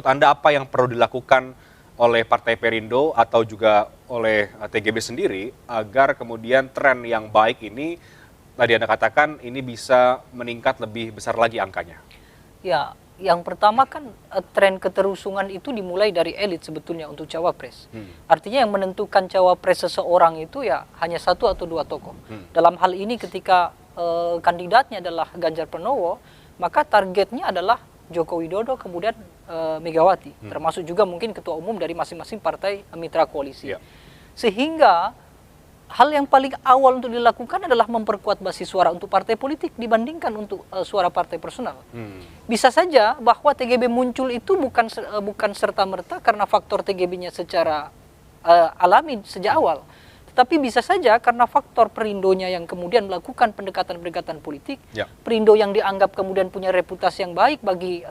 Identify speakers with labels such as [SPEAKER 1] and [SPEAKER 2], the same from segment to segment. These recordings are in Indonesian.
[SPEAKER 1] menurut Anda apa yang perlu dilakukan oleh Partai Perindo atau juga oleh TGB sendiri agar kemudian tren yang baik ini, tadi Anda katakan, ini bisa meningkat lebih besar lagi angkanya?
[SPEAKER 2] Ya, yang pertama kan tren keterusungan itu dimulai dari elit sebetulnya untuk cawapres. Artinya yang menentukan cawapres seseorang itu ya hanya satu atau dua tokoh. Dalam hal ini ketika kandidatnya adalah Ganjar Pranowo, maka targetnya adalah Joko Widodo kemudian Megawati, termasuk juga mungkin ketua umum dari masing-masing partai mitra koalisi. Sehingga hal yang paling awal untuk dilakukan adalah memperkuat basis suara untuk partai politik dibandingkan untuk suara partai personal. Bisa saja bahwa TGB muncul itu bukan serta-merta karena faktor TGB-nya secara alami sejak awal. Tetapi bisa saja karena faktor Perindonya yang kemudian melakukan pendekatan-pendekatan politik, Perindo yang dianggap kemudian punya reputasi yang baik bagi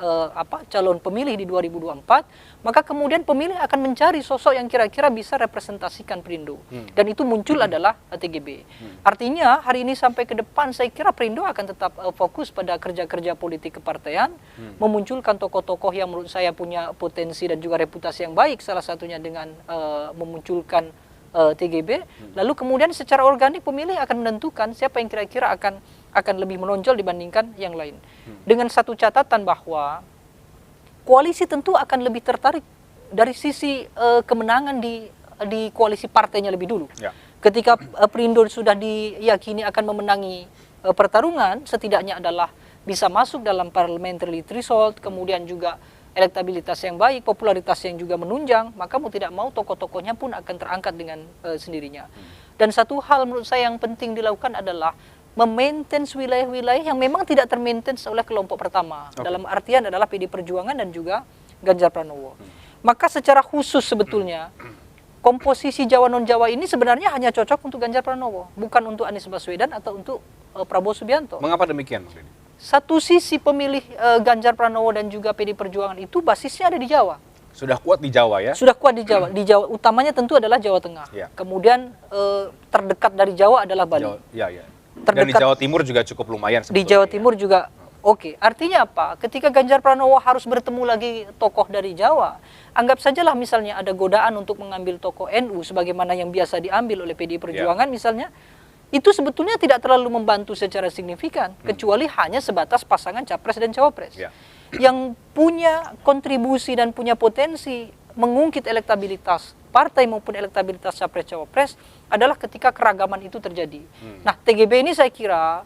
[SPEAKER 2] calon pemilih di 2024, maka kemudian pemilih akan mencari sosok yang kira-kira bisa representasikan Perindo. Dan itu muncul adalah TGB. Artinya hari ini sampai ke depan saya kira Perindo akan tetap fokus pada kerja-kerja politik kepartaian, memunculkan tokoh-tokoh yang menurut saya punya potensi dan juga reputasi yang baik, salah satunya dengan memunculkan TGB, lalu kemudian secara organik pemilih akan menentukan siapa yang kira-kira akan lebih menonjol dibandingkan yang lain. Dengan satu catatan bahwa koalisi tentu akan lebih tertarik dari sisi kemenangan di koalisi partainya lebih dulu. Ketika Perindo sudah diyakini akan memenangi pertarungan, setidaknya adalah bisa masuk dalam parliamentary threshold, kemudian juga elektabilitas yang baik, popularitas yang juga menunjang, maka mau tidak mau tokoh-tokohnya pun akan terangkat dengan sendirinya. Dan satu hal menurut saya yang penting dilakukan adalah memaintain wilayah-wilayah yang memang tidak termaintain oleh kelompok pertama. Dalam artian adalah PD Perjuangan dan juga Ganjar Pranowo. Maka secara khusus sebetulnya komposisi Jawa non-Jawa ini sebenarnya hanya cocok untuk Ganjar Pranowo, bukan untuk Anies Baswedan atau untuk Prabowo Subianto.
[SPEAKER 1] Mengapa demikian, Bang Deddy?
[SPEAKER 2] Satu sisi pemilih Ganjar Pranowo dan juga PD Perjuangan itu basisnya ada di Jawa.
[SPEAKER 1] Sudah kuat di Jawa ya?
[SPEAKER 2] Sudah kuat di Jawa. Di Jawa utamanya tentu adalah Jawa Tengah. Kemudian terdekat dari Jawa adalah Bali.
[SPEAKER 1] Dan di Jawa Timur juga cukup lumayan sebetulnya.
[SPEAKER 2] Di Jawa Timur juga oke. Artinya apa? Ketika Ganjar Pranowo harus bertemu lagi tokoh dari Jawa, anggap sajalah misalnya ada godaan untuk mengambil tokoh NU sebagaimana yang biasa diambil oleh PD Perjuangan misalnya. Itu sebetulnya tidak terlalu membantu secara signifikan, kecuali hanya sebatas pasangan capres dan cawapres. Yang punya kontribusi dan punya potensi mengungkit elektabilitas partai maupun elektabilitas capres cawapres adalah ketika keragaman itu terjadi. Nah, TGB ini saya kira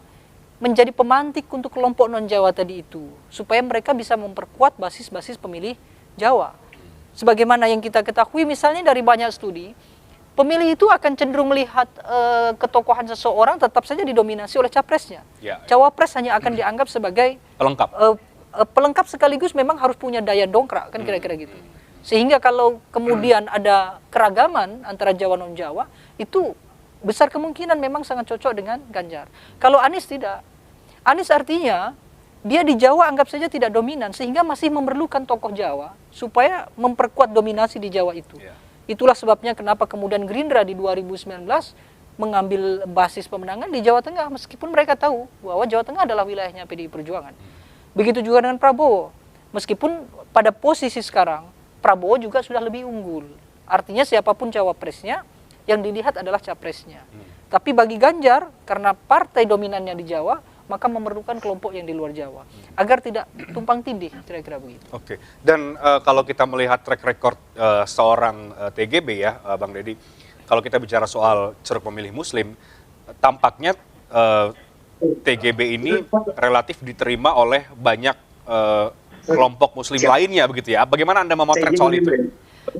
[SPEAKER 2] menjadi pemantik untuk kelompok non-Jawa tadi itu, supaya mereka bisa memperkuat basis-basis pemilih Jawa. Sebagaimana yang kita ketahui misalnya dari banyak studi, pemilih itu akan cenderung melihat ketokohan seseorang tetap saja didominasi oleh capresnya. Cawapres hanya akan dianggap sebagai pelengkap sekaligus memang harus punya daya dongkrak, kan kira-kira gitu. Sehingga kalau kemudian ada keragaman antara Jawa non-Jawa, itu besar kemungkinan memang sangat cocok dengan Ganjar. Kalau Anies tidak. Anies artinya dia di Jawa anggap saja tidak dominan, sehingga masih memerlukan tokoh Jawa supaya memperkuat dominasi di Jawa itu. Itulah sebabnya kenapa kemudian Gerindra di 2019 mengambil basis pemenangan di Jawa Tengah, meskipun mereka tahu bahwa Jawa Tengah adalah wilayahnya PDI Perjuangan. Begitu juga dengan Prabowo, meskipun pada posisi sekarang Prabowo juga sudah lebih unggul. Artinya siapapun cawapresnya, yang dilihat adalah capresnya. Tapi bagi Ganjar, karena partai dominannya di Jawa, maka memerlukan kelompok yang di luar Jawa agar tidak tumpang tindih, kira-kira begitu.
[SPEAKER 1] Oke. Dan kalau kita melihat track record seorang TGB ya, Bang Deddy, kalau kita bicara soal ceruk pemilih Muslim, tampaknya TGB ini relatif diterima oleh banyak kelompok Muslim lainnya begitu ya. Bagaimana Anda memotret soal itu?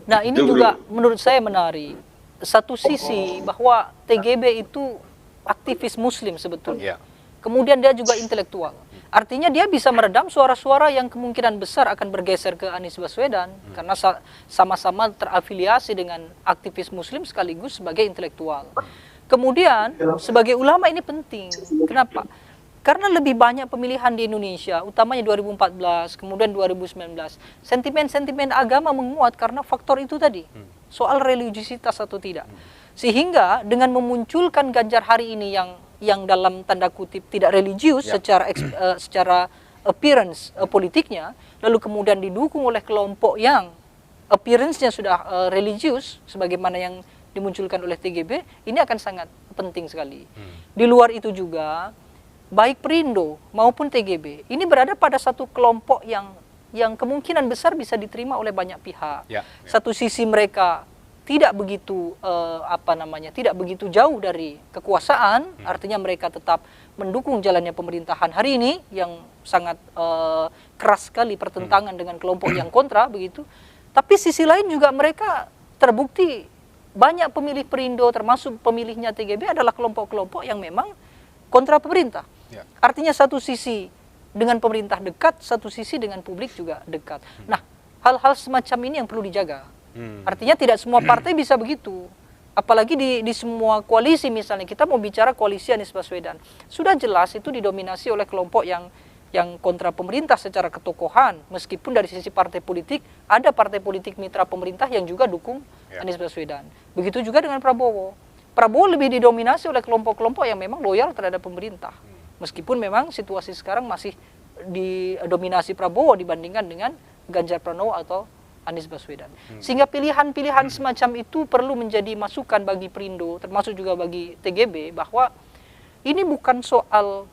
[SPEAKER 2] Nah, ini juga menurut saya menarik. Satu sisi bahwa TGB itu aktivis Muslim sebetulnya. Kemudian dia juga intelektual. Artinya dia bisa meredam suara-suara yang kemungkinan besar akan bergeser ke Anies Baswedan karena sama-sama terafiliasi dengan aktivis Muslim sekaligus sebagai intelektual. Kemudian sebagai ulama ini penting. Kenapa? Karena lebih banyak pemilihan di Indonesia, utamanya 2014, kemudian 2019, sentimen-sentimen agama menguat karena faktor itu tadi, soal religiusitas atau tidak. Sehingga dengan memunculkan Ganjar hari ini yang dalam tanda kutip tidak religius secara appearance politiknya, lalu kemudian didukung oleh kelompok yang appearance-nya sudah religius, sebagaimana yang dimunculkan oleh TGB, ini akan sangat penting sekali. Di luar itu juga, baik Perindo maupun TGB, ini berada pada satu kelompok yang kemungkinan besar bisa diterima oleh banyak pihak. Satu sisi mereka tidak begitu tidak begitu jauh dari kekuasaan, artinya mereka tetap mendukung jalannya pemerintahan hari ini yang sangat keras sekali pertentangan dengan kelompok yang kontra begitu. Tapi sisi lain juga mereka terbukti banyak pemilih Perindo termasuk pemilihnya TGB adalah kelompok-kelompok yang memang kontra pemerintah. Artinya satu sisi dengan pemerintah dekat, satu sisi dengan publik juga dekat. Nah, hal-hal semacam ini yang perlu dijaga. Artinya tidak semua partai bisa begitu. Apalagi di semua koalisi, misalnya kita mau bicara koalisi Anies Baswedan, sudah jelas itu didominasi oleh kelompok yang kontra pemerintah secara ketokohan, meskipun dari sisi partai politik ada partai politik mitra pemerintah yang juga dukung Anies Baswedan. Begitu juga dengan Prabowo. Prabowo lebih didominasi oleh kelompok-kelompok yang memang loyal terhadap pemerintah, meskipun memang situasi sekarang masih didominasi Prabowo dibandingkan dengan Ganjar Pranowo atau Anies Baswedan. Sehingga pilihan-pilihan semacam itu perlu menjadi masukan bagi Perindo, termasuk juga bagi TGB, bahwa ini bukan soal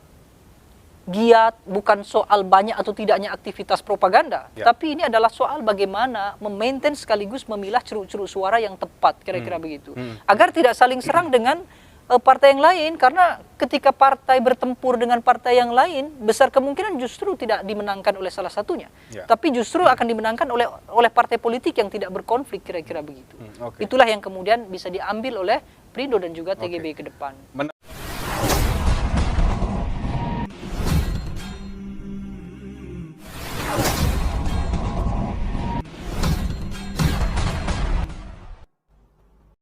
[SPEAKER 2] giat, bukan soal banyak atau tidaknya aktivitas propaganda, tapi ini adalah soal bagaimana memaintain sekaligus memilah ceruk-ceruk suara yang tepat, kira-kira begitu, agar tidak saling serang dengan partai yang lain, karena ketika partai bertempur dengan partai yang lain, besar kemungkinan justru tidak dimenangkan oleh salah satunya, tapi justru akan dimenangkan oleh partai politik yang tidak berkonflik, kira-kira begitu. Itulah yang kemudian bisa diambil oleh Perindo dan juga TGB ke depan.